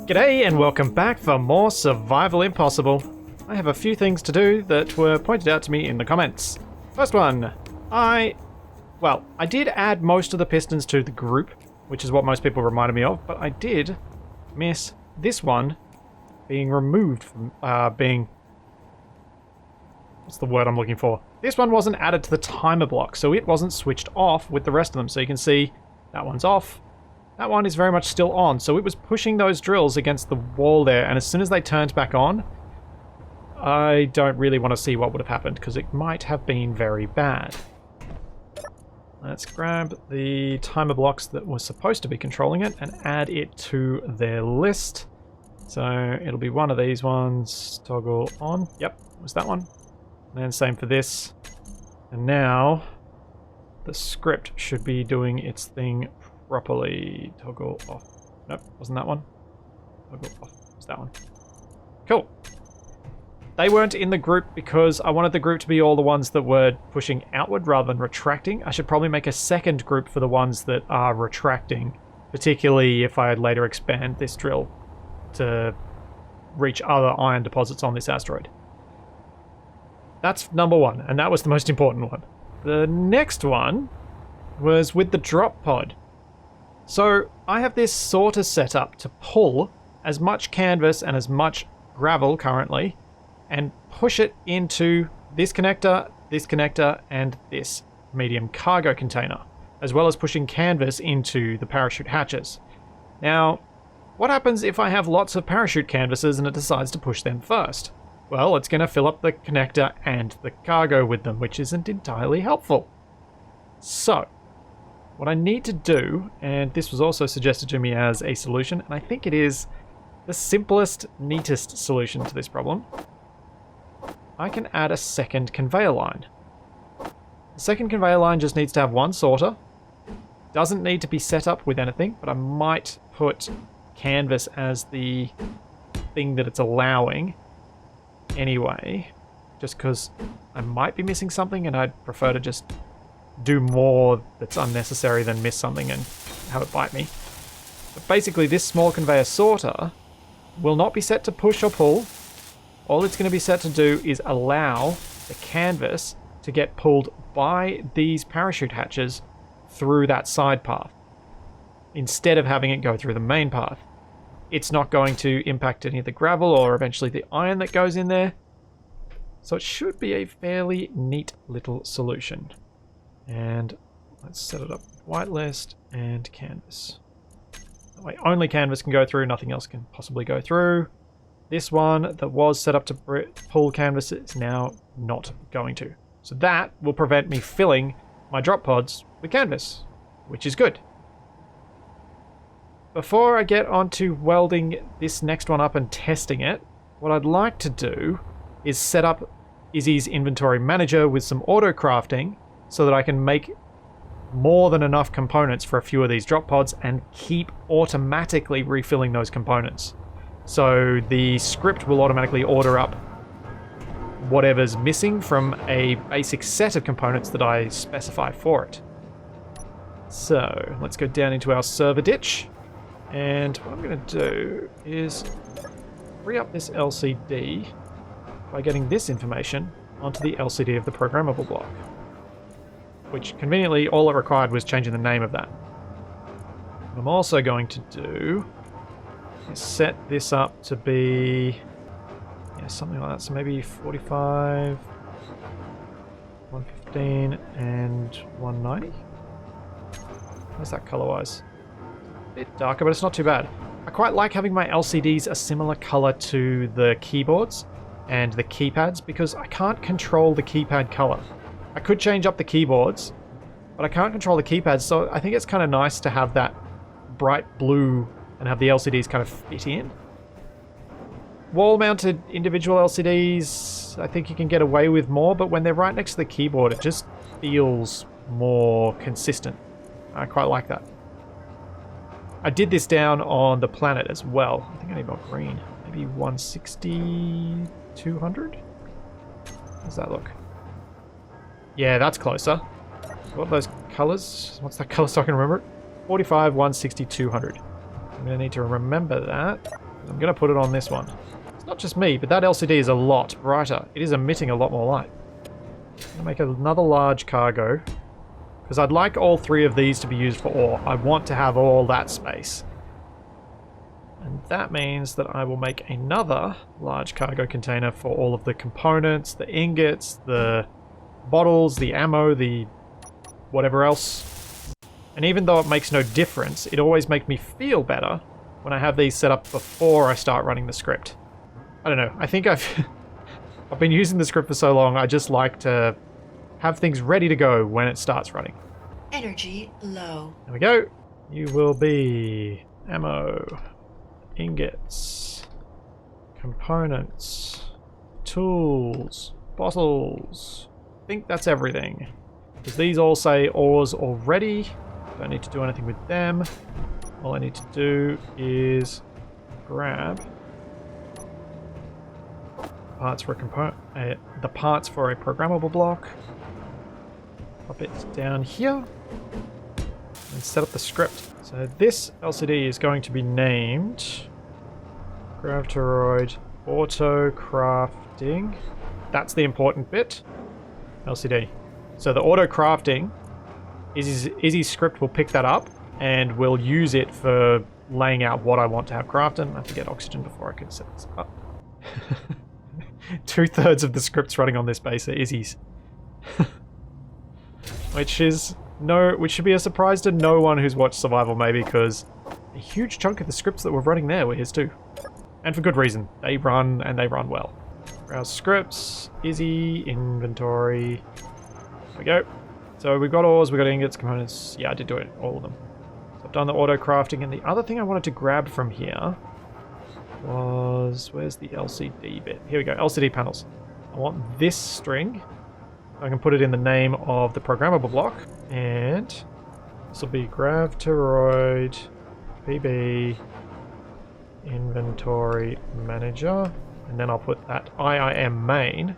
G'day and welcome back for more Survival Impossible. I have a few things to do that were pointed out to me in the comments. First one, I did add most of the pistons to the group, which is what most people reminded me of, but I did miss this one being removed from what's the word I'm looking for? This one wasn't added to the timer block, so it wasn't switched off with the rest of them. So you can see that one's off. That one is very much still on, so it was pushing those drills against the wall there, and as soon as they turned back on, I don't really want to see what would have happened, because it might have been very bad. Let's grab the timer blocks that were supposed to be controlling it and add it to their list. So it'll be one of these ones, toggle on. Yep, it was that one. And then same for this. And now the script should be doing its thing properly. Toggle off. Nope, wasn't that one. Toggle off. Was that one. Cool. They weren't in the group because I wanted the group to be all the ones that were pushing outward rather than retracting. I should probably make a second group for the ones that are retracting, particularly if I later expand this drill to reach other iron deposits on this asteroid. That's number one, and that was the most important one. The next one was with the drop pod. So I have this sorter set up to pull as much canvas and as much gravel currently and push it into this connector, and this medium cargo container, as well as pushing canvas into the parachute hatches. Now, what happens if I have lots of parachute canvases and it decides to push them first? Well, it's going to fill up the connector and the cargo with them, which isn't entirely helpful. So, what I need to do, and this was also suggested to me as a solution, and I think it is the simplest, neatest solution to this problem, I can add a second conveyor line. The second conveyor line just needs to have one sorter. Doesn't need to be set up with anything, but I might put canvas as the thing that it's allowing anyway, just because I might be missing something and I'd prefer to just do more that's unnecessary than miss something and have it bite me. But basically this small conveyor sorter will not be set to push or pull. All it's going to be set to do is allow the canvas to get pulled by these parachute hatches through that side path, instead of having it go through the main path. It's not going to impact any of the gravel or eventually the iron that goes in there. So it should be a fairly neat little solution. And let's set it up with whitelist and canvas. That way only canvas can go through, nothing else can possibly go through. This one that was set up to pull canvas is now not going to. So that will prevent me filling my drop pods with canvas, which is good. Before I get onto welding this next one up and testing it, what I'd like to do is set up Izzy's inventory manager with some auto crafting so that I can make more than enough components for a few of these drop pods and keep automatically refilling those components. So the script will automatically order up whatever's missing from a basic set of components that I specify for it. So let's go down into our server ditch. And what I'm going to do is free up this LCD by getting this information onto the LCD of the programmable block, which conveniently all it required was changing the name of that. What I'm also going to do is set this up to be something like that, so maybe 45, 115 and 190. How's that color wise? Bit darker, but it's not too bad. I quite like having my LCDs a similar color to the keyboards and the keypads because I can't control the keypad color. I could change up the keyboards, but I can't control the keypads, so I think it's kind of nice to have that bright blue and have the LCDs kind of fit in. Wall-mounted individual LCDs, I think you can get away with more, but when they're right next to the keyboard, it just feels more consistent. I quite like that. I did this down on the planet as well. I think I need more green. Maybe 160, 200? How's that look? Yeah, that's closer. What are those colors. What's that color so I can remember it? 45, 160, 200. I'm going to need to remember that. I'm going to put it on this one. It's not just me, but that LCD is a lot brighter. It is emitting a lot more light. I'm going to make another large cargo, because I'd like all three of these to be used for ore. I want to have all that space. And that means that I will make another large cargo container for all of the components, the ingots, the bottles, the ammo, the whatever else. And even though it makes no difference, it always makes me feel better when I have these set up before I start running the script. I don't know, I think I've been using the script for so long, I just like to have things ready to go when it starts running. Energy low. There we go. You will be ammo, ingots, components, tools, bottles. I think that's everything. Because these all say ores already. Don't need to do anything with them. All I need to do is grab parts for a component, the parts for a programmable block. Pop it down here and set up the script. So this LCD is going to be named Gravitoroid Auto Crafting. That's the important bit. LCD. So the auto crafting, Izzy's script will pick that up and we'll use it for laying out what I want to have crafted. I have to get oxygen before I can set this up. 2/3 of the scripts running on this base are Izzy's. which should be a surprise to no one who's watched Survival maybe, because a huge chunk of the scripts that were running there were his too. And for good reason. They run, and they run well. Browse scripts, Izzy, inventory. There we go. So we've got ores, we've got ingots, components. Yeah, I did do it, all of them. So I've done the auto crafting, and the other thing I wanted to grab from here was... Where's the LCD bit? Here we go, LCD panels. I want this string. I can put it in the name of the programmable block, and this will be Gravitoroid PB Inventory Manager, and then I'll put that IIM main.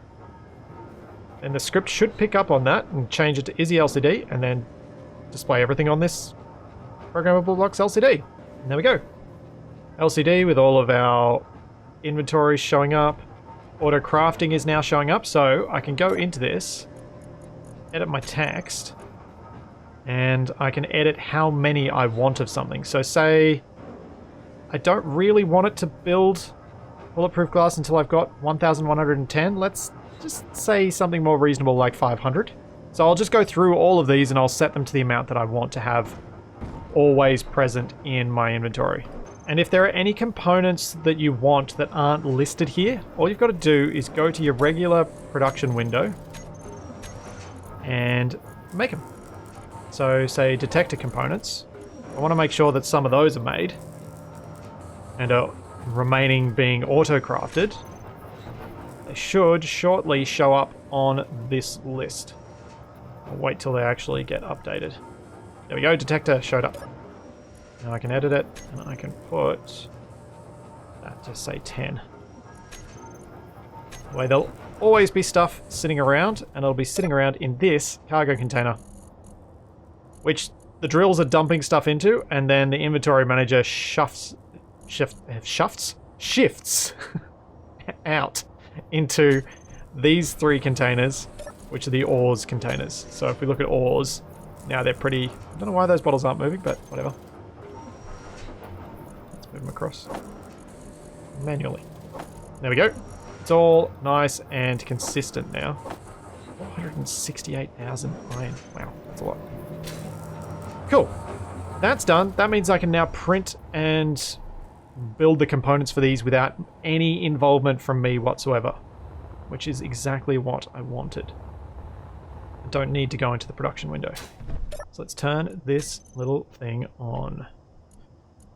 And the script should pick up on that and change it to Izzy LCD, and then display everything on this programmable blocks LCD. And there we go. LCD with all of our inventories showing up. Auto crafting is now showing up, so I can go into this, edit my text, and I can edit how many I want of something. So say I don't really want it to build bulletproof glass until I've got 1,110. Let's just say something more reasonable like 500. So I'll just go through all of these and I'll set them to the amount that I want to have always present in my inventory. And if there are any components that you want that aren't listed here, all you've got to do is go to your regular production window and make them. So say detector components. I want to make sure that some of those are made and are remaining being auto-crafted. They should shortly show up on this list. I'll wait till they actually get updated. There we go, detector showed up. Now I can edit it, and I can put that to say 10. That way there'll always be stuff sitting around, and it'll be sitting around in this cargo container, which the drills are dumping stuff into, and then the inventory manager shifts out into these three containers, which are the ores containers. So if we look at ores, now they're pretty... I don't know why those bottles aren't moving, but whatever. Let's move them across. Manually. There we go. It's all nice and consistent now. 468,000 iron. Wow, that's a lot. Cool. That's done. That means I can now print and build the components for these without any involvement from me whatsoever, which is exactly what I wanted. I don't need to go into the production window. So let's turn this little thing on.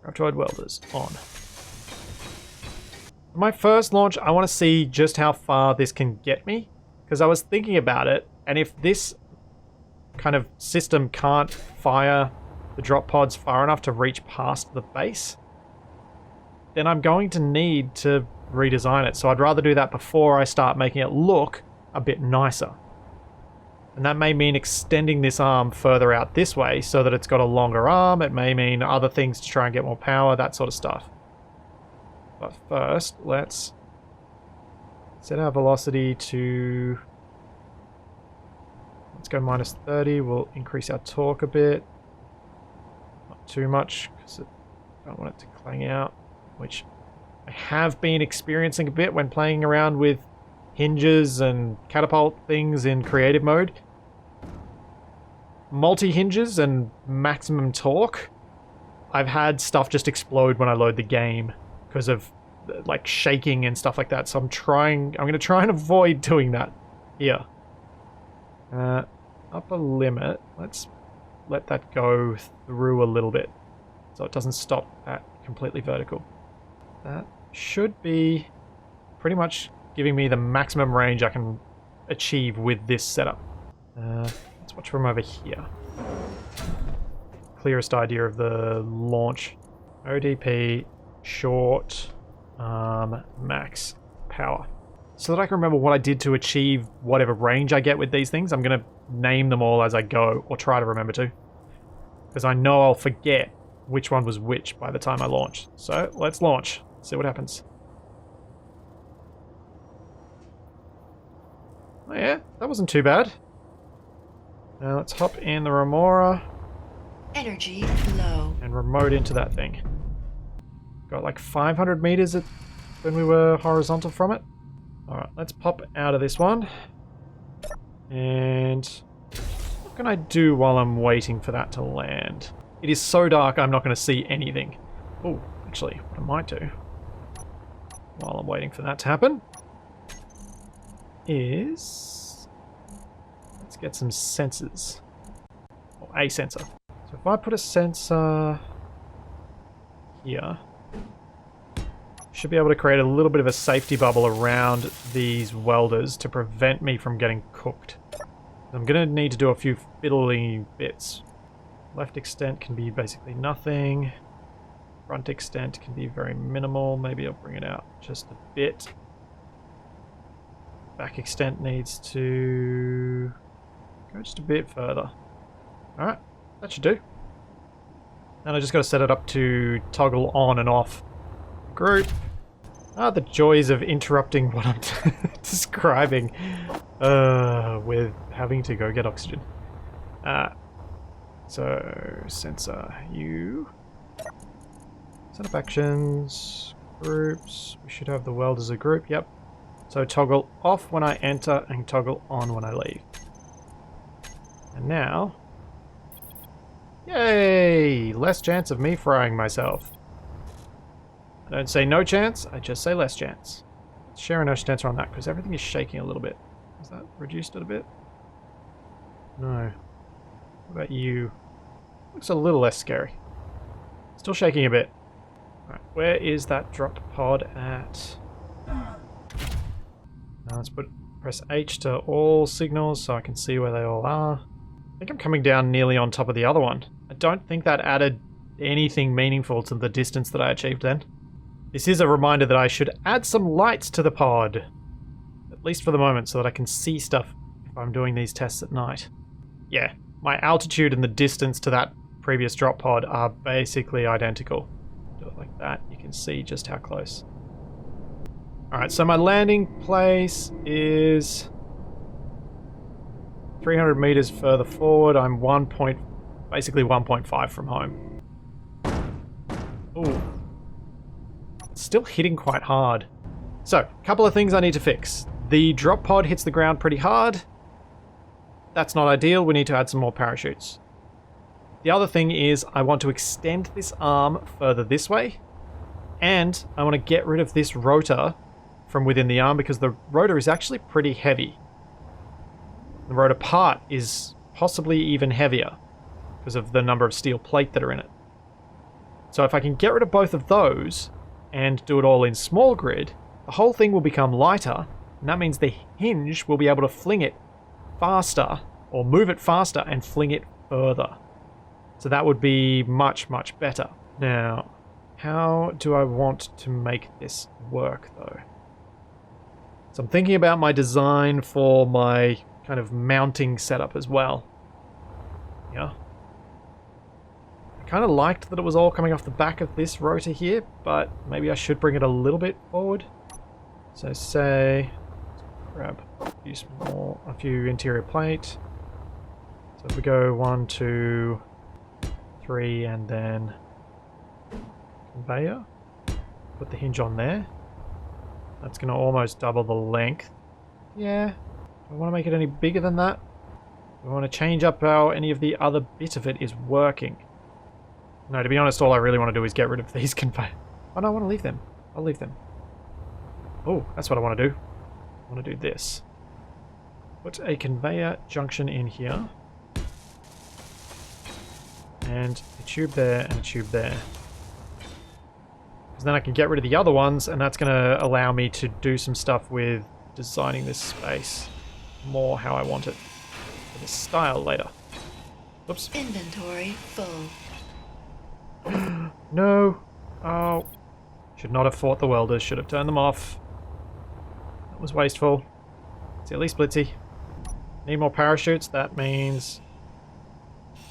Gravitoroid welders on. For my first launch, I want to see just how far this can get me, because I was thinking about it, and if this kind of system can't fire the drop pods far enough to reach past the base, then I'm going to need to redesign it. So I'd rather do that before I start making it look a bit nicer. And that may mean extending this arm further out this way so that it's got a longer arm. It may mean other things to try and get more power, that sort of stuff. But first, let's set our velocity to... Let's go minus 30. We'll increase our torque a bit. Not too much, because I don't want it to clang out, which I have been experiencing a bit when playing around with hinges and catapult things in creative mode. Multi-hinges and maximum torque. I've had stuff just explode when I load the game because of like shaking and stuff like that. So I'm going to try and avoid doing that here. Upper limit. Let's let that go through a little bit so it doesn't stop at completely vertical. That should be pretty much giving me the maximum range I can achieve with this setup. Let's watch from over here. Clearest idea of the launch. ODP, short, max, power. So that I can remember what I did to achieve whatever range I get with these things, I'm going to name them all as I go, or try to remember to. Because I know I'll forget which one was which by the time I launch. So let's launch, see what happens. Oh yeah, that wasn't too bad. Now let's hop in the Remora. Energy low. And remote into that thing. Got like 500 meters when we were horizontal from it. Alright, let's pop out of this one. And what can I do while I'm waiting for that to land? It is so dark I'm not going to see anything. Oh, actually, what I might do while I'm waiting for that to happen is... let's get some sensors. Or a sensor. So if I put a sensor here, should be able to create a little bit of a safety bubble around these welders to prevent me from getting cooked. I'm going to need to do a few fiddly bits. Left extent can be basically nothing. Front extent can be very minimal. Maybe I'll bring it out just a bit. Back extent needs to go just a bit further. Alright, that should do. And I just got to set it up to toggle on and off. Group. Ah, the joys of interrupting what I'm describing with having to go get oxygen. So, sensor U. Setup actions, groups. We should have the weld as a group, yep. So toggle off when I enter and toggle on when I leave. And now, yay! Less chance of me frying myself. I don't say no chance, I just say less chance. Let's share an ocean tensor on that because everything is shaking a little bit. Is that reduced it a bit? No. What about you? Looks a little less scary. Still shaking a bit. Alright, where is that dropped pod at? Now let's press H to all signals so I can see where they all are. I think I'm coming down nearly on top of the other one. I don't think that added anything meaningful to the distance that I achieved then. This is a reminder that I should add some lights to the pod. At least for the moment, so that I can see stuff if I'm doing these tests at night. Yeah, my altitude and the distance to that previous drop pod are basically identical. Do it like that, you can see just how close. Alright, so my landing place is 300 meters further forward. I'm basically 1.5 from home. Ooh. It's still hitting quite hard. So, a couple of things I need to fix. The drop pod hits the ground pretty hard. That's not ideal, we need to add some more parachutes. The other thing is I want to extend this arm further this way, and I want to get rid of this rotor from within the arm because the rotor is actually pretty heavy. The rotor part is possibly even heavier because of the number of steel plate that are in it. So if I can get rid of both of those and do it all in small grid, the whole thing will become lighter, and that means the hinge will be able to fling it faster, or move it faster and fling it further. So that would be much, much better. Now, how do I want to make this work though? So I'm thinking about my design for my kind of mounting setup as well. Yeah. I kind of liked that it was all coming off the back of this rotor here, but maybe I should bring it a little bit forward. So say, grab a few interior plate. So if we go 1, 2, 3, and then conveyor, put the hinge on there. That's going to almost double the length. Yeah. Do I want to make it any bigger than that? Do I want to change up how any of the other bit of it is working? No, to be honest, all I really want to do is get rid of these conveyor. Oh no, I want to leave them. I'll leave them. Oh, that's what I want to do. I want to do this. Put a conveyor junction in here. And a tube there and a tube there. Because then I can get rid of the other ones, and that's going to allow me to do some stuff with designing this space more how I want it. For the style later. Oops. Inventory full. No. Oh. Should not have fought the welders. Should have turned them off. That was wasteful. Silly Splitsie. Need more parachutes. That means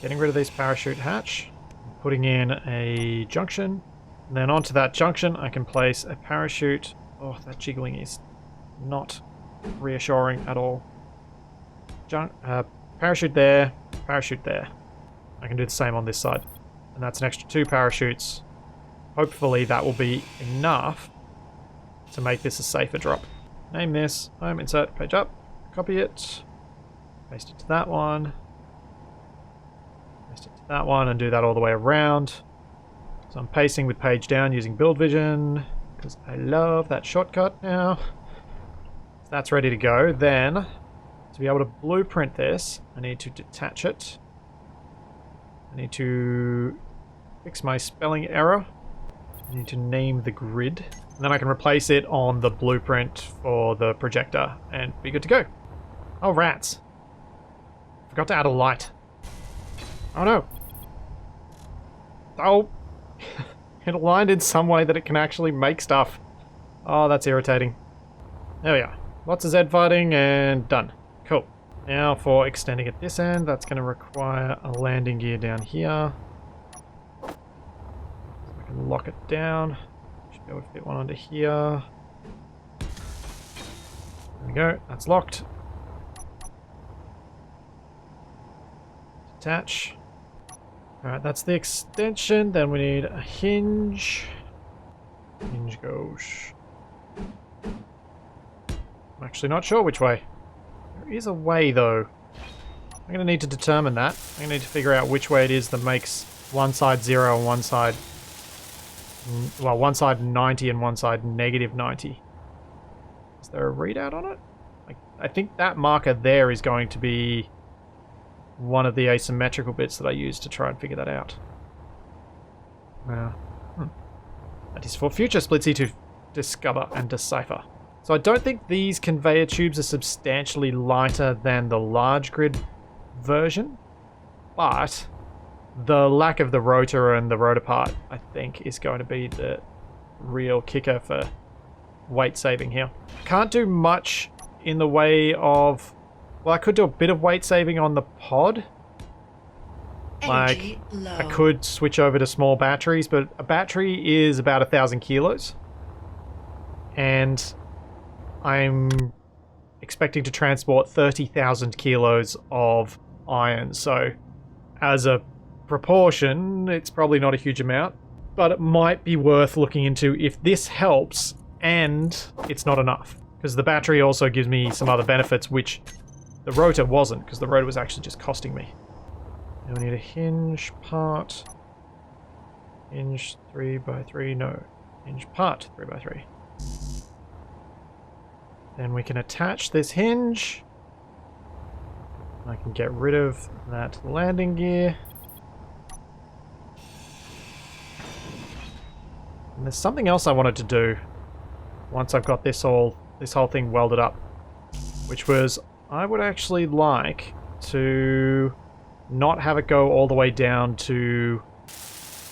getting rid of this parachute hatch. Putting in a junction. And then onto that junction I can place a parachute. Oh, that jiggling is not reassuring at all. Parachute there. Parachute there. I can do the same on this side. And that's an extra 2 parachutes. Hopefully that will be enough to make this a safer drop. Name this. Home, insert, page up. Copy it. Paste it to that one. Paste it to that one and do that all the way around. So I'm pasting with page down using build vision because I love that shortcut now. So that's ready to go. Then, to be able to blueprint this, I need to detach it. I need to fix my spelling error. I need to name the grid. And then I can replace it on the blueprint for the projector and be good to go. Oh, rats. Forgot to add a light. Oh no. Oh. It aligned in some way that it can actually make stuff. Oh, that's irritating. There we are. Lots of Z fighting and done. Cool. Now for extending at this end, that's going to require a landing gear down here. So I can lock it down. Should be able to fit one onto here. There we go. That's locked. Detach. Alright, that's the extension. Then we need a hinge. Hinge goes. I'm actually not sure which way. There is a way though. I'm going to need to determine that. I'm going to need to figure out which way it is that makes one side 0 and one side... Well, one side 90 and one side negative 90. Is there a readout on it? I think that marker there is going to be one of the asymmetrical bits that I use to try and figure that out. That is for future Splitsie to discover and decipher. So I don't think these conveyor tubes are substantially lighter than the large grid version, but the lack of the rotor and the rotor part, I think, is going to be the real kicker for weight saving here. Can't do much in the way of... Well, I could do a bit of weight saving on the pod. Energy Like, low. I could switch over to small batteries, but a battery is about 1,000 kilos. And I'm expecting to transport 30,000 kilos of iron. So, as a proportion, it's probably not a huge amount. But it might be worth looking into if this helps and it's not enough. Because the battery also gives me some other benefits, which... The rotor wasn't, because the rotor was actually just costing me. Now we need a hinge part. Hinge 3x3, no. Hinge part 3x3. Then we can attach this hinge. I can get rid of that landing gear. And there's something else I wanted to do once I've got this whole thing welded up, which was I would actually like to not have it go all the way down to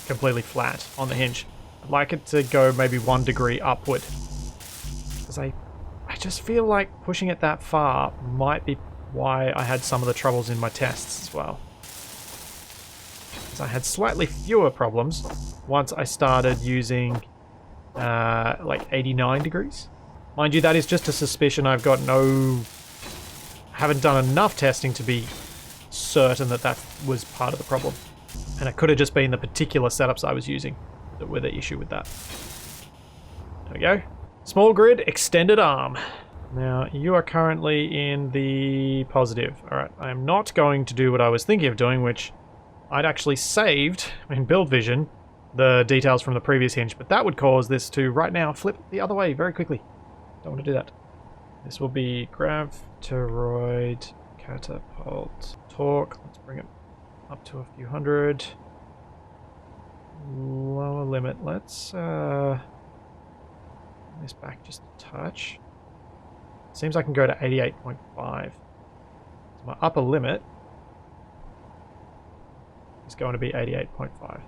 completely flat on the hinge. I'd like it to go maybe 1 degree upward. Because I just feel like pushing it that far might be why I had some of the troubles in my tests as well. Because I had slightly fewer problems once I started using like 89 degrees. Mind you, that is just a suspicion. I've got haven't done enough testing to be certain that that was part of the problem. And it could have just been the particular setups I was using that were the issue with that. There we go. Small grid, extended arm. Now, you are currently in the positive. Alright, I am not going to do what I was thinking of doing, which I'd actually saved in build vision the details from the previous hinge, but that would cause this to right now flip the other way very quickly. Don't want to do that. This will be gravitoroid, catapult, torque. Let's bring it up to a few hundred. Lower limit. Let's bring this back just a touch. Seems I can go to 88.5. So my upper limit is going to be 88.5.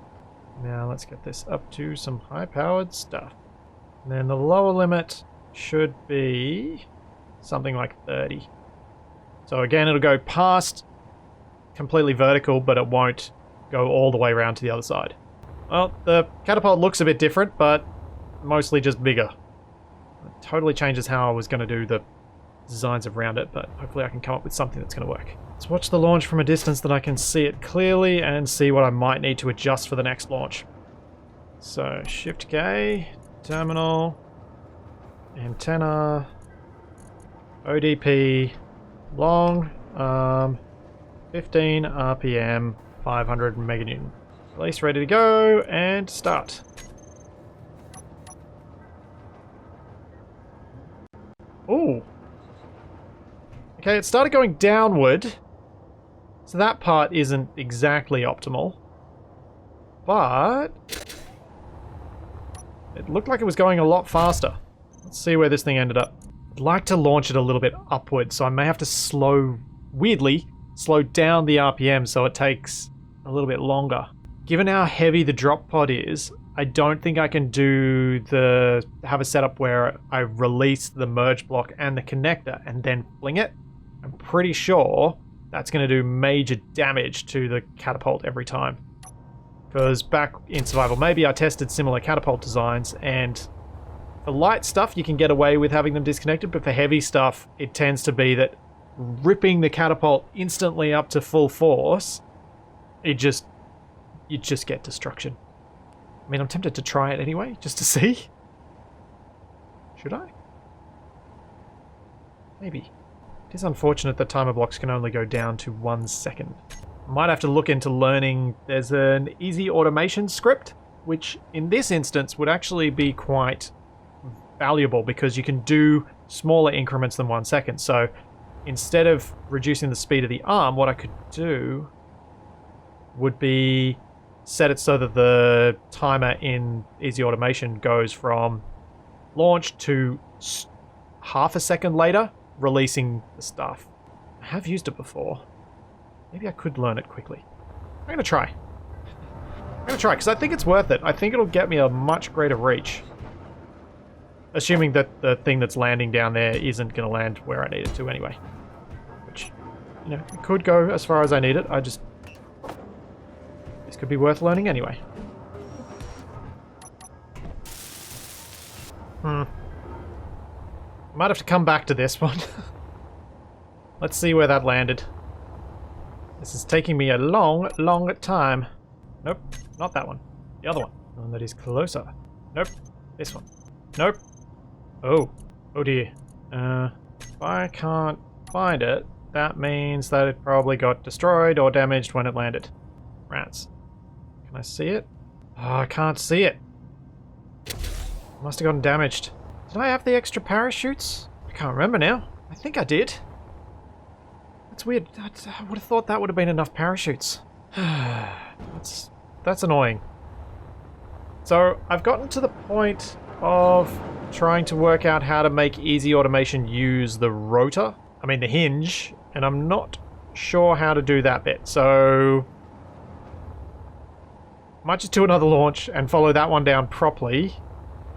Now let's get this up to some high-powered stuff. And then the lower limit should be something like 30. So again, it'll go past completely vertical, but it won't go all the way around to the other side. Well, the catapult looks a bit different, but mostly just bigger. It totally changes how I was going to do the designs around it, but hopefully I can come up with something that's going to work. Let's watch the launch from a distance that I can see it clearly and see what I might need to adjust for the next launch. So, Shift K, terminal, antenna, ODP, long, 15 RPM, 500 meganewton. Release, ready to go, and start. Ooh. Okay, it started going downward, so that part isn't exactly optimal, but it looked like it was going a lot faster. Let's see where this thing ended up. I'd like to launch it a little bit upward, so I may have to weirdly slow down the RPM so it takes a little bit longer. Given how heavy the drop pod is, I don't think I can have a setup where I release the merge block and the connector and then fling it. I'm pretty sure that's going to do major damage to the catapult every time. Because back in Survival Maybe, I tested similar catapult designs, and for light stuff you can get away with having them disconnected, but for heavy stuff it tends to be that ripping the catapult instantly up to full force, you just get destruction. I mean, I'm tempted to try it anyway, just to see. Should I? Maybe. It is unfortunate that timer blocks can only go down to 1 second. Might have to look into learning. There's an easy automation script, which in this instance would actually be quite valuable because you can do smaller increments than 1 second. So instead of reducing the speed of the arm, what I could do would be set it so that the timer in easy automation goes from launch to half a second later, releasing the stuff. I have used it before. Maybe I could learn it quickly. I'm going to try. Because I think it's worth it. I think it'll get me a much greater reach. Assuming that the thing that's landing down there isn't going to land where I need it to anyway. Which, you know, it could go as far as I need it. This could be worth learning anyway. Might have to come back to this one. Let's see where that landed. This is taking me a long, long time. Nope, not that one. The other one. The one that is closer. Nope, this one. Nope. Oh dear. If I can't find it, that means that it probably got destroyed or damaged when it landed. Rats. Can I see it? Oh, I can't see it. Must have gotten damaged. Did I have the extra parachutes? I can't remember now. I think I did. That's weird. I would have thought that would have been enough parachutes. That's annoying. So I've gotten to the point of trying to work out how to make easy automation use the rotor. I mean the hinge, and I'm not sure how to do that bit. So might just do another launch and follow that one down properly.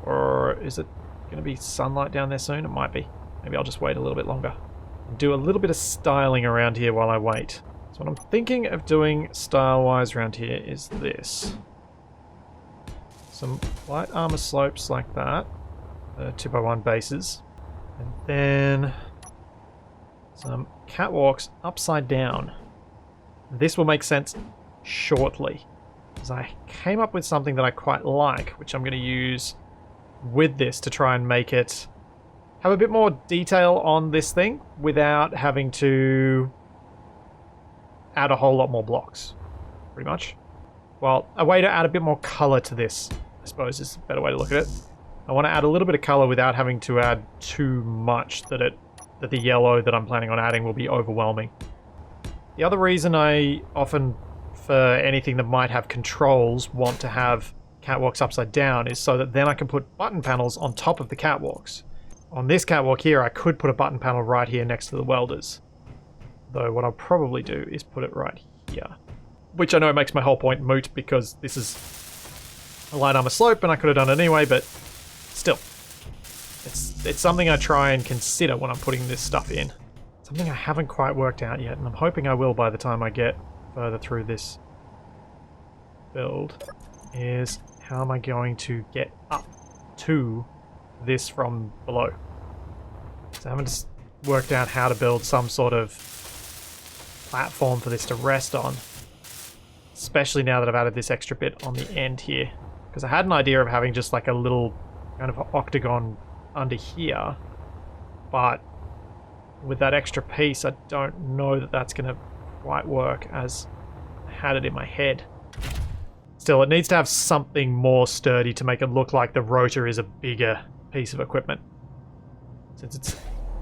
Or is it going to be sunlight down there soon? It might be. Maybe I'll just wait a little bit longer. Do a little bit of styling around here while I wait. So what I'm thinking of doing style-wise around here is this. Some light armor slopes like that. 2x1 bases. And then some catwalks upside down. This will make sense shortly, because I came up with something that I quite like, which I'm going to use with this to try and make it have a bit more detail on this thing without having to add a whole lot more blocks, pretty much. Well, a way to add a bit more color to this, I suppose, is a better way to look at it. I want to add a little bit of color without having to add too much that the yellow that I'm planning on adding will be overwhelming. The other reason I often, for anything that might have controls, want to have catwalks upside down is so that then I can put button panels on top of the catwalks. On this catwalk here, I could put a button panel right here next to the welders. Though what I'll probably do is put it right here. Which I know makes my whole point moot because this is a light armor slope and I could have done it anyway, but still. It's something I try and consider when I'm putting this stuff in. Something I haven't quite worked out yet, and I'm hoping I will by the time I get further through this build, is how am I going to get up to this from below. So I haven't worked out how to build some sort of platform for this to rest on, especially now that I've added this extra bit on the end here, because I had an idea of having just like a little kind of octagon under here, but with that extra piece I don't know that that's going to quite work as I had it in my head. Still, it needs to have something more sturdy to make it look like the rotor is a bigger piece of equipment, since it's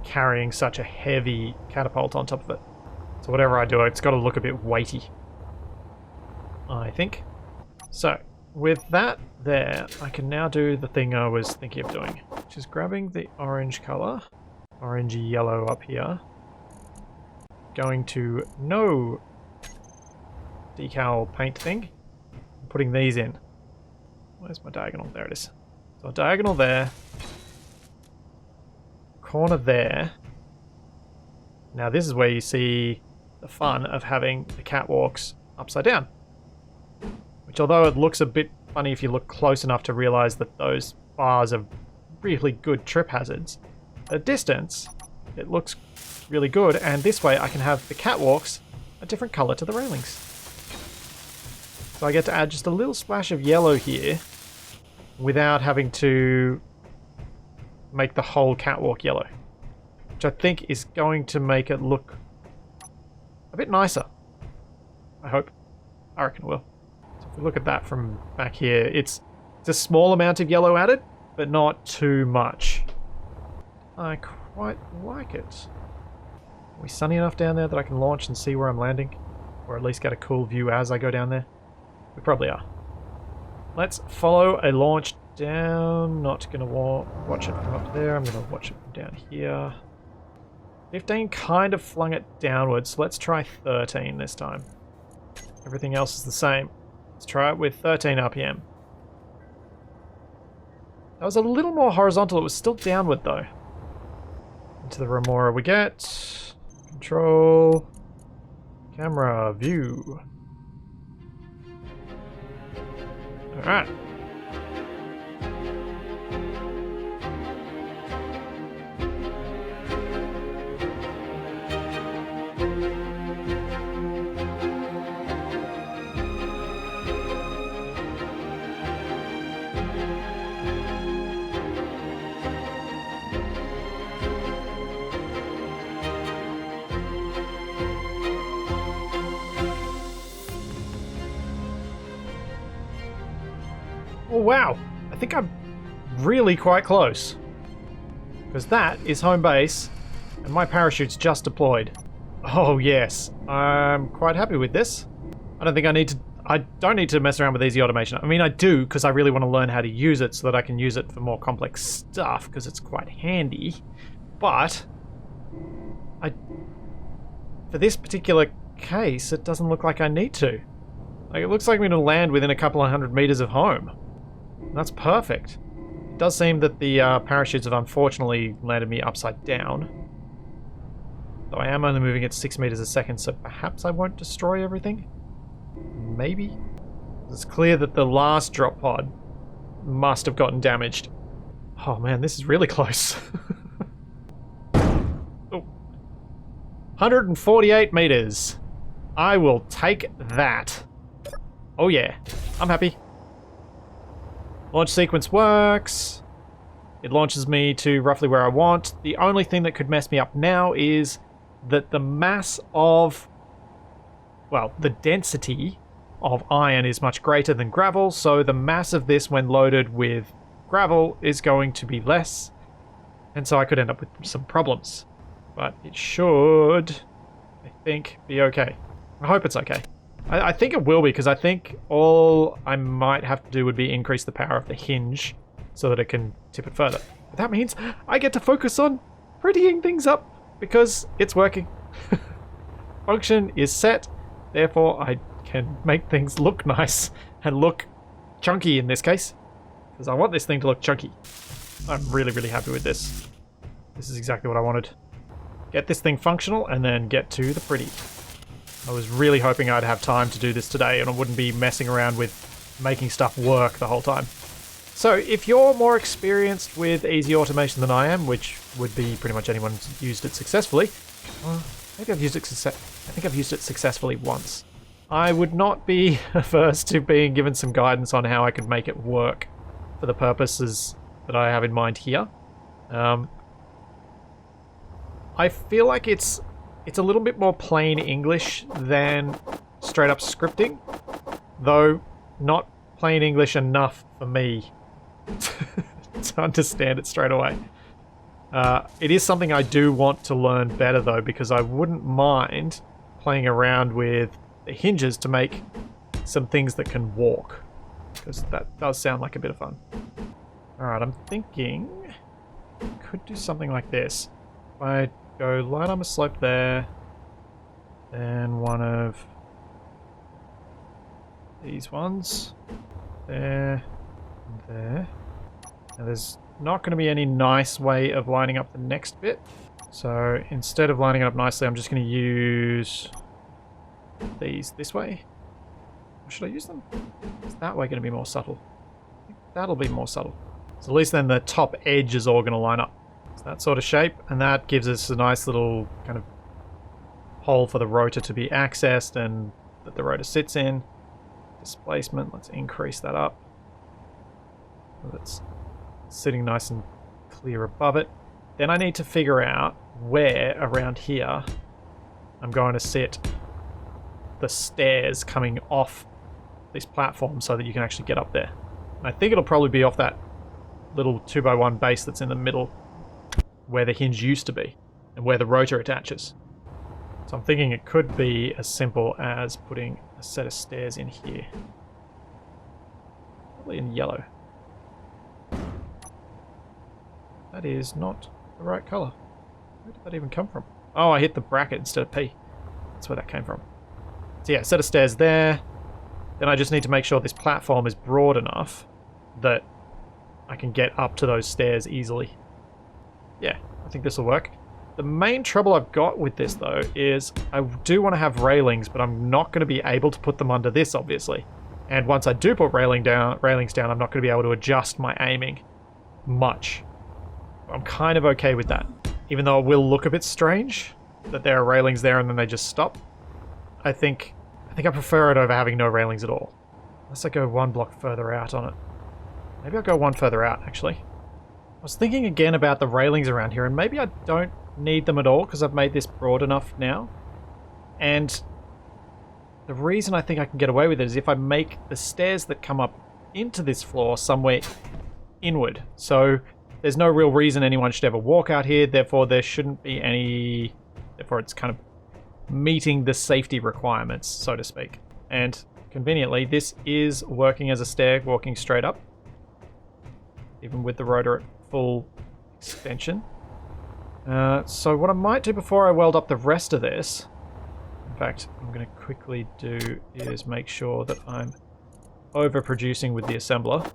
carrying such a heavy catapult on top of it. So whatever I do, it's got to look a bit weighty, I think. So with that there, I can now do the thing I was thinking of doing, which is grabbing the orange color, orangey yellow up here, going to no decal paint thing, and putting these in. Where's my diagonal? There it is. So a diagonal there, corner there. Now this is where you see the fun of having the catwalks upside down. Which, although it looks a bit funny if you look close enough to realize that those bars are really good trip hazards, at a distance it looks really good, and this way I can have the catwalks a different color to the railings. So I get to add just a little splash of yellow here without having to make the whole catwalk yellow, which I think is going to make it look a bit nicer. I hope. I reckon it will. So if we look at that from back here, it's a small amount of yellow added, but not too much. I quite like it. Are we sunny enough down there that I can launch and see where I'm landing? Or at least get a cool view as I go down there? We probably are. Let's follow a launch down. Not going to watch it from up there. I'm going to watch it from down here. 15 kind of flung it downwards, so let's try 13 this time. Everything else is the same. Let's try it with 13 RPM. That was a little more horizontal. It was still downward though. Into the remora we get. Control. Camera. View. Alright. Oh wow, I think I'm really quite close. Because that is home base, and my parachute's just deployed. Oh yes, I'm quite happy with this. I don't need to mess around with easy automation. I mean I do, because I really want to learn how to use it so that I can use it for more complex stuff, because it's quite handy. But, for this particular case, it doesn't look like I need to. Like, it looks like I'm going to land within a couple of 100 meters of home. That's perfect. It does seem that the parachutes have unfortunately landed me upside down. Though I am only moving at 6 meters a second, so perhaps I won't destroy everything? Maybe? It's clear that the last drop pod must have gotten damaged. Oh man, this is really close. Oh. 148 meters. I will take that. Oh yeah, I'm happy. Launch sequence works. It launches me to roughly where I want. The only thing that could mess me up now is that the mass of, well, the density of iron is much greater than gravel, so the mass of this when loaded with gravel is going to be less, and so I could end up with some problems. But it should, I think, be okay. I hope it's okay. I think it will be, because I think all I might have to do would be increase the power of the hinge so that it can tip it further. But that means I get to focus on prettying things up because it's working. Function is set, therefore I can make things look nice and look chunky in this case, because I want this thing to look chunky. I'm really, really happy with this. This is exactly what I wanted. Get this thing functional and then get to the pretty. I was really hoping I'd have time to do this today and I wouldn't be messing around with making stuff work the whole time. So if you're more experienced with easy automation than I am, which would be pretty much anyone who's used it successfully, maybe I've used it I think I've used it successfully once. I would not be averse to being given some guidance on how I could make it work for the purposes that I have in mind here. I feel like it's a little bit more plain English than straight up scripting, though not plain English enough for me to understand it straight away. It is something I do want to learn better though, because I wouldn't mind playing around with the hinges to make some things that can walk, because that does sound like a bit of fun. Alright, I'm thinking I could do something like this. If I go light armor slope there, then one of these ones, there, and there. Now there's not going to be any nice way of lining up the next bit, so instead of lining it up nicely, I'm just going to use these this way. Or should I use them? Is that way going to be more subtle? I think that'll be more subtle. So at least then the top edge is all going to line up. So that sort of shape, and that gives us a nice little kind of hole for the rotor to be accessed and that the rotor sits in. Displacement, let's increase that up. That's sitting nice and clear above it. Then I need to figure out where around here I'm going to sit the stairs coming off this platform so that you can actually get up there. And I think it'll probably be off that little 2x1 base that's in the middle where the hinge used to be and where the rotor attaches. So I'm thinking it could be as simple as putting a set of stairs in here. Probably in yellow. That is not the right colour. Where did that even come from? Oh, I hit the bracket instead of P. That's where that came from. So yeah, a set of stairs there. Then I just need to make sure this platform is broad enough that I can get up to those stairs easily. Yeah, I think this will work. The main trouble I've got with this though is I do want to have railings, but I'm not going to be able to put them under this obviously. And once I do put railings down, I'm not going to be able to adjust my aiming much. I'm kind of okay with that, even though it will look a bit strange that there are railings there and then they just stop. I think I prefer it over having no railings at all. Unless I go one block further out on it. Maybe I'll go one further out actually. I was thinking again about the railings around here, and maybe I don't need them at all because I've made this broad enough now. And the reason I think I can get away with it is if I make the stairs that come up into this floor somewhere inward. So there's no real reason anyone should ever walk out here, therefore there shouldn't be any... Therefore it's kind of meeting the safety requirements, so to speak. And conveniently, this is working as a stair walking straight up, even with the rotor at full extension. So what I might do before I weld up the rest of this, in fact, I'm going to quickly do is make sure that I'm overproducing with the assembler.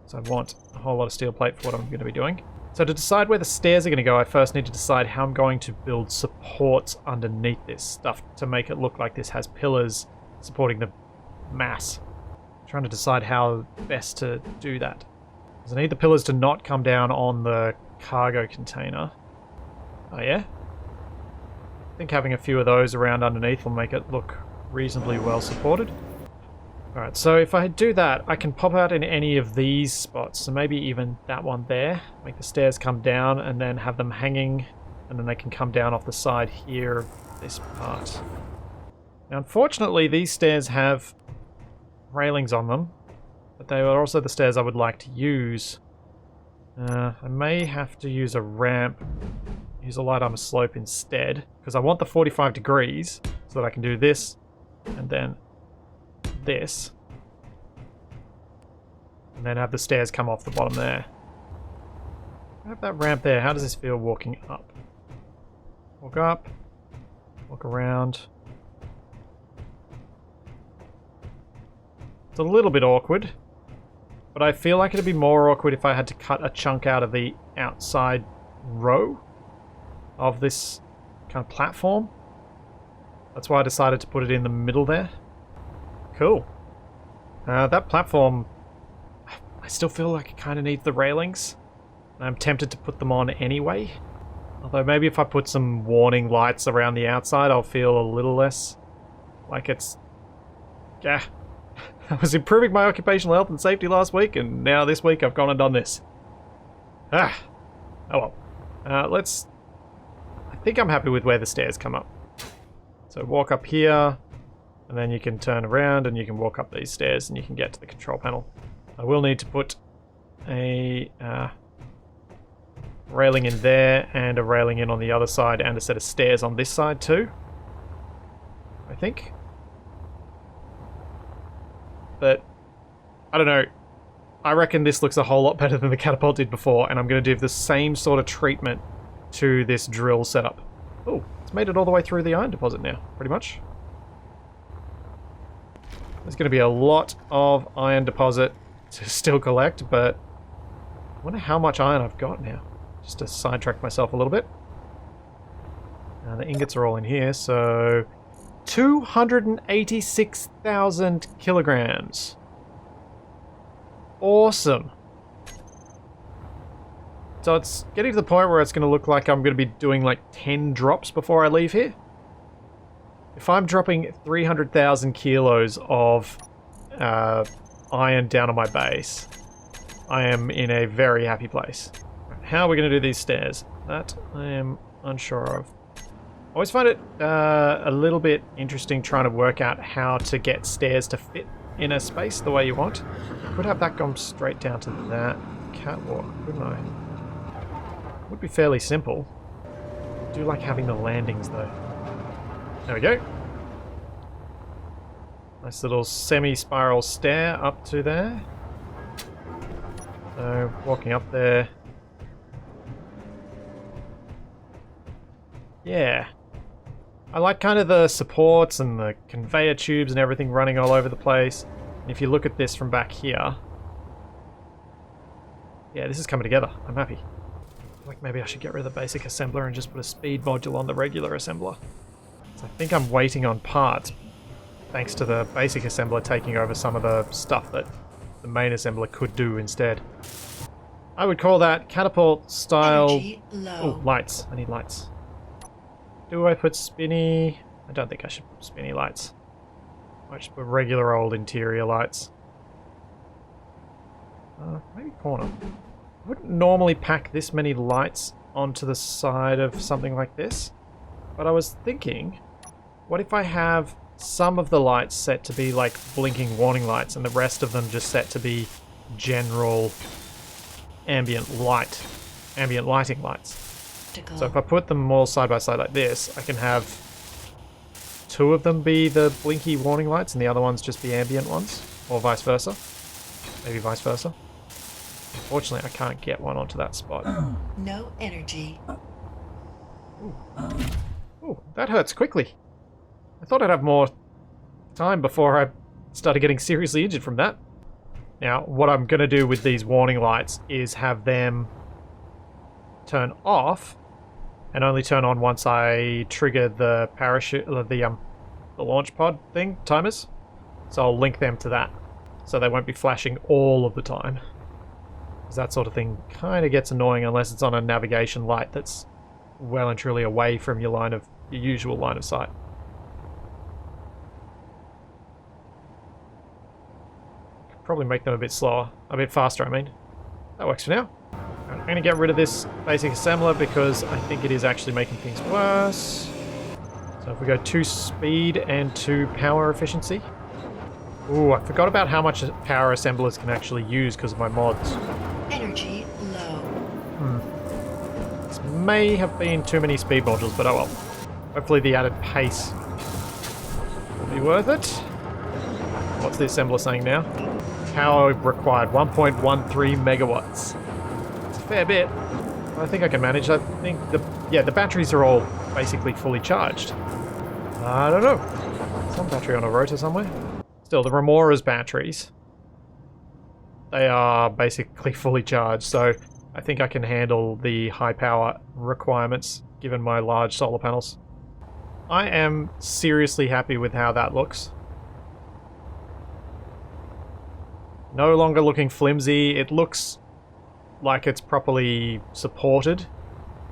So I want a whole lot of steel plate for what I'm going to be doing. So to decide where the stairs are going to go, I first need to decide how I'm going to build supports underneath this stuff to make it look like this has pillars supporting the mass. I'm trying to decide how best to do that. Because I need the pillars to not come down on the cargo container. Oh yeah? I think having a few of those around underneath will make it look reasonably well supported. Alright, so if I do that, I can pop out in any of these spots. So maybe even that one there. Make the stairs come down and then have them hanging. And then they can come down off the side here of this part. Now, unfortunately, these stairs have railings on them. But they are also the stairs I would like to use. I may have to use a ramp. Use a light armor slope instead. Because I want the 45 degrees. So that I can do this. And then this, and then have the stairs come off the bottom there. I have that ramp there. How does this feel walking up? Walk up, walk around. It's a little bit awkward, but I feel like it'd be more awkward if I had to cut a chunk out of the outside row of this kind of platform. That's why I decided to put it in the middle there. Cool. That platform, I still feel like it kind of needs the railings. I'm tempted to put them on anyway. Although maybe if I put some warning lights around the outside, I'll feel a little less like it's... Yeah. I was improving my occupational health and safety last week, and now this week I've gone and done this. Ah. Oh well. Let's... I think I'm happy with where the stairs come up. So walk up here. And then you can turn around and you can walk up these stairs and you can get to the control panel. I will need to put a railing in there and a railing in on the other side and a set of stairs on this side too. I think. But, I don't know. I reckon this looks a whole lot better than the catapult did before, and I'm going to do the same sort of treatment to this drill setup. Oh, it's made it all the way through the iron deposit now, pretty much. There's going to be a lot of iron deposit to still collect, but I wonder how much iron I've got now. Just to sidetrack myself a little bit. The ingots are all in here, so 286,000 kilograms. Awesome. So it's getting to the point where it's going to look like I'm going to be doing like 10 drops before I leave here. If I'm dropping 300,000 kilos of iron down on my base, I am in a very happy place. How are we going to do these stairs? That I am unsure of. I always find it a little bit interesting trying to work out how to get stairs to fit in a space the way you want. I could have that gone straight down to that catwalk, couldn't I? Would be fairly simple. I do like having the landings though. There we go. Nice little semi-spiral stair up to there. So, walking up there. Yeah. I like kind of the supports and the conveyor tubes and everything running all over the place. And if you look at this from back here... Yeah, this is coming together. I'm happy. Like maybe I should get rid of the basic assembler and just put a speed module on the regular assembler. So I think I'm waiting on parts, thanks to the basic assembler taking over some of the stuff that the main assembler could do instead. I would call that catapult style... Energy low. Oh, lights. I need lights. Do I put spinny? I don't think I should put spinny lights. I should put regular old interior lights. Maybe corner. I wouldn't normally pack this many lights onto the side of something like this. But I was thinking, what if I have some of the lights set to be like blinking warning lights and the rest of them just set to be general ambient lighting lights. So if I put them all side by side like this, I can have two of them be the blinky warning lights and the other ones just be ambient ones, or vice versa. Maybe vice versa. Unfortunately, I can't get one onto that spot. No energy. Ooh, that hurts quickly. I thought I'd have more time before I started getting seriously injured from that. Now, what I'm going to do with these warning lights is have them turn off and only turn on once I trigger the parachute, the launch pod thing, timers. So I'll link them to that, so they won't be flashing all of the time. Because that sort of thing kind of gets annoying unless it's on a navigation light that's well and truly away from your usual line of sight. Could probably make them a bit slower, a bit faster I mean. That works for now. I'm going to get rid of this basic assembler because I think it is actually making things worse. So if we go 2 speed and 2 power efficiency. Ooh, I forgot about how much power assemblers can actually use because of my mods. Energy low. This may have been too many speed modules, but oh well. Hopefully the added pace will be worth it. What's the assembler saying now? Power required 1.13 megawatts. It's a fair bit. I think I can manage. I think the batteries are all basically fully charged. I don't know. Some battery on a rotor somewhere. Still, the Remora's batteries, they are basically fully charged, so I think I can handle the high power requirements given my large solar panels. I am seriously happy with how that looks. No longer looking flimsy. It looks like it's properly supported,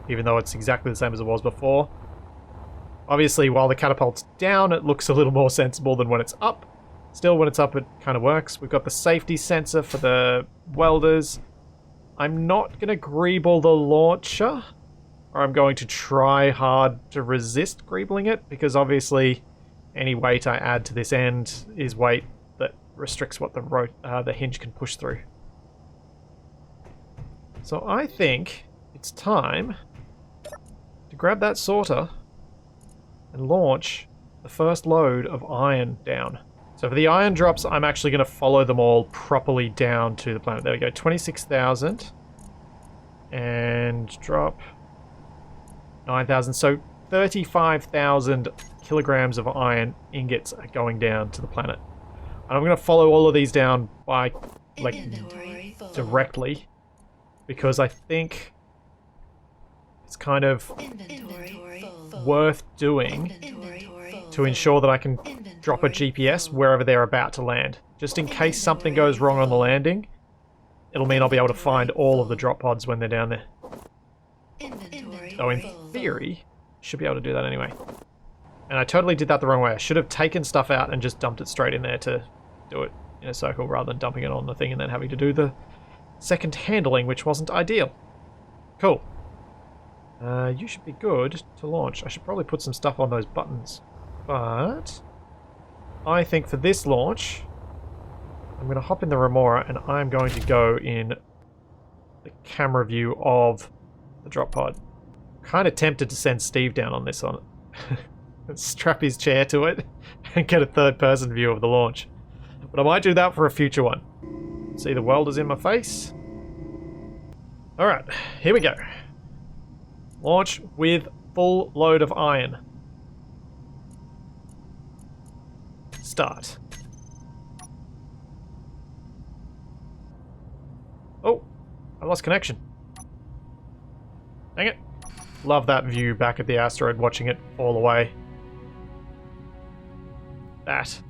even though it's exactly the same as it was before. Obviously, while the catapult's down, it looks a little more sensible than when it's up. Still, when it's up, it kind of works. We've got the safety sensor for the welders. I'm not going to greeble the launcher, or I'm going to try hard to resist greebling it, because obviously any weight I add to this end is weight that restricts what the hinge can push through. So I think it's time to grab that sorter and launch the first load of iron down. So for the iron drops, I'm actually going to follow them all properly down to the planet. There we go, 26,000. And drop 9,000. So 35,000 kilograms of iron ingots are going down to the planet. And I'm going to follow all of these down by, like, directly. Because I think it's kind of worth doing to ensure that I can drop a GPS wherever they're about to land. Just in case something goes wrong on the landing, it'll mean I'll be able to find all of the drop pods when they're down there. So in theory, should be able to do that anyway. And I totally did that the wrong way. I should have taken stuff out and just dumped it straight in there to do it in a circle rather than dumping it on the thing and then having to do the second handling, which wasn't ideal. Cool. You should be good to launch. I should probably put some stuff on those buttons. But I think for this launch, I'm going to hop in the Remora and I'm going to go in the camera view of the drop pod. Kind of tempted to send Steve down on this one. Strap his chair to it and get a third-person view of the launch. But I might do that for a future one. See the welders in my face? Alright, here we go. Launch with full load of iron. Start. Oh, I lost connection. Dang it. Love that view back at the asteroid, watching it fall away. That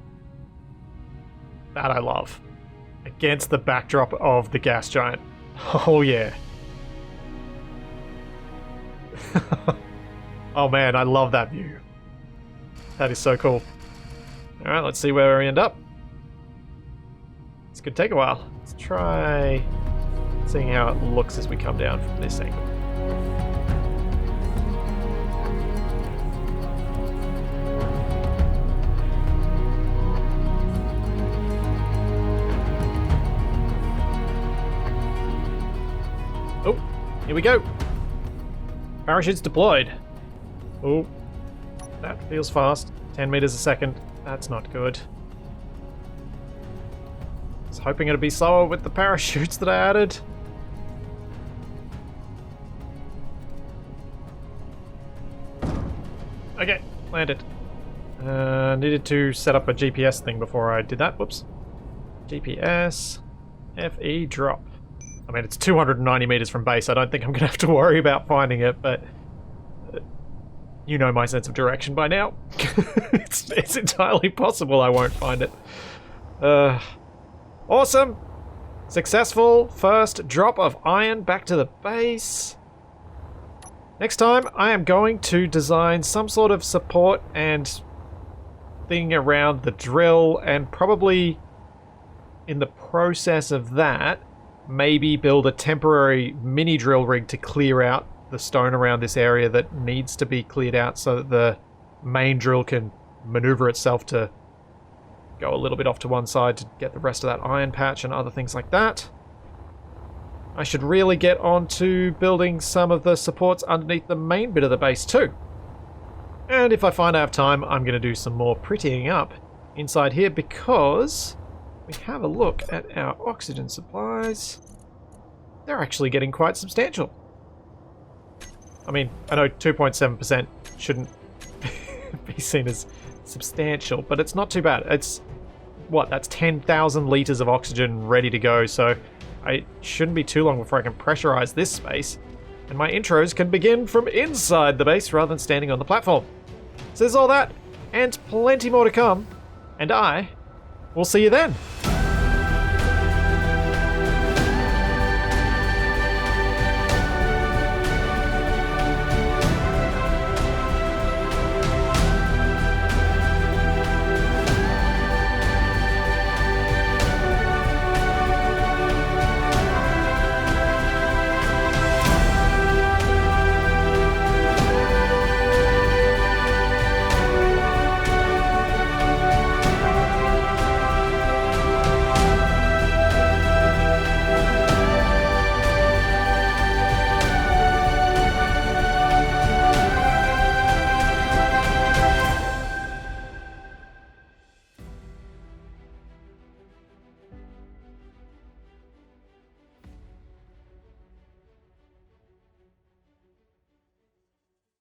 I love. Against the backdrop of the gas giant. Oh yeah. Oh man, I love that view. That is so cool. Alright, let's see where we end up. This could take a while. Let's try seeing how it looks as we come down from this angle. Oh, here we go. Parachutes deployed. Oh, that feels fast. 10 meters a second. That's not good. I was hoping it'd be slower with the parachutes that I added. Okay, landed. Needed to set up a GPS thing before I did that. Whoops. GPS. FE drop. I mean, it's 290 meters from base. I don't think I'm going to have to worry about finding it, but you know my sense of direction by now. It's entirely possible I won't find it. Awesome. Successful first drop of iron back to the base. Next time, I am going to design some sort of support and thing around the drill, and probably in the process of that, maybe build a temporary mini drill rig to clear out the stone around this area that needs to be cleared out so that the main drill can maneuver itself to go a little bit off to one side to get the rest of that iron patch and other things like that. I should really get on to building some of the supports underneath the main bit of the base too. And if I find I have time, I'm going to do some more prettying up inside here, because we have a look at our oxygen supplies. They're actually getting quite substantial. I mean, I know 2.7% shouldn't be seen as substantial, but it's not too bad. It's, what, that's 10,000 litres of oxygen ready to go, so it shouldn't be too long before I can pressurize this space, and my intros can begin from inside the base rather than standing on the platform. So there's all that, and plenty more to come, and I will see you then.